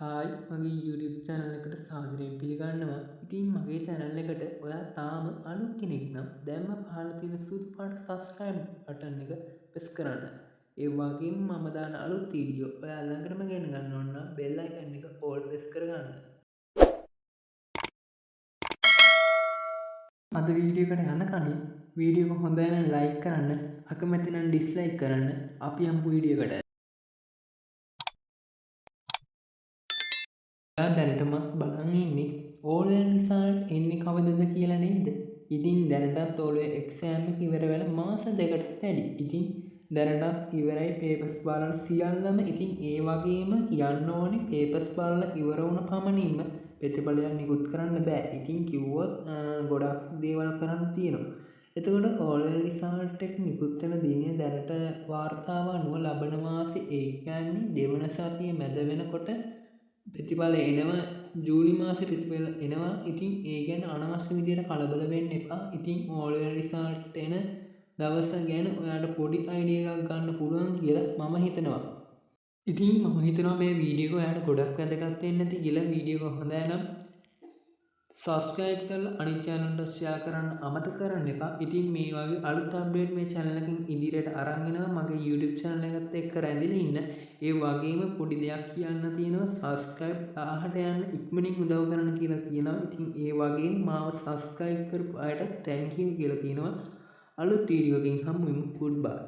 Hi මගේ YouTube channel එකට සාදරයෙන් පිළිගන්නවා. ඉතින් මගේ channel එකට ඔයා තාම අලුත් කෙනෙක් නම් දැන්ම පහළ තියෙන සුදු පාට subscribe button එක press කරන්න. ඒ වගේම මම දාන අලුත් වීඩියෝ ඔයා ළඟටම ගෙන ගන්න ඕන නම් bell icon එක all press කරගන්න. අද වීඩියෝ එකට යන්න කලින් වීඩියෝ එක හොඳයි නම් like කරන්න, අකමැති නම් dislike කරන්න. අපි යමු වීඩියෝ එකට. දැනටමත් බලන් ඉන්නේ ඕලෙවල් රිසල්ට් එන්නේ කවදද කියලා නේද? ඉතින් දැනටත් ඕලෙවල් එක්සෑම් එක ඉවර වෙලා මාස දෙකකට වැඩි. ඉතින් දැනටත් ඉවරයි පේපර්ස් බලලා සියල්ලම. ඉතින් ඒ වගේම කියන්න ඕනේ පේපර්ස් බලලා ඉවර වුණ පමණින්ම ප්‍රතිඵලයක් නිකුත් කරන්න බෑ. ඉතින් කිව්වොත් ගොඩක් දේවල් කරන්න තියෙනවා. එතකොට ඕලෙවල් රිසල්ට් එක නිකුත් වෙන දිනය දැනට වාර්තාව අනුව ලබන මාසේ ඒ කියන්නේ දෙවන සතිය මැද වෙනකොට ප්‍රතිඵල එනවා. ජූලි මාසේ ප්‍රතිඵල එනවා. ඉතින් ඒ ගැන අනවශ්‍ය විදියට කලබල වෙන්න එපා. ඉතින් ඕලෙවල් රිසල්ට් එන දවස ගැන ඔයාලට පොඩි අයිඩියා එකක් ගන්න පුළුවන් කියලා මම හිතනවා. ඉතින් මම හිතනවා මේ වීඩියෝ එක ඔයාලට ගොඩක් වැදගත් වෙන්න ඇති කියලා. වීඩියෝ එක හොඳයි නම් subscribe කරලා අනිත් channel වලට share කරන්න අමතක කරන්න එපා. ඉතින් මේ වගේ අලුත් update මේ channel එකෙන් ඉදිරියට අරන් එනවා. මගේ YouTube channel එකත් එක්ක රැඳිලා ඉන්න. ඒ වගේම පොඩි දෙයක් කියන්න තියෙනවා. subscribe 1000ට යන්න ඉක්මනින් උදව් කරන්න කියලා කියනවා. ඉතින් ඒ වගේම මාව subscribe කරපු අයට thank you කියලා කියනවා. අලුත් වීඩියෝ එකකින් හමු වෙමු. goodbye.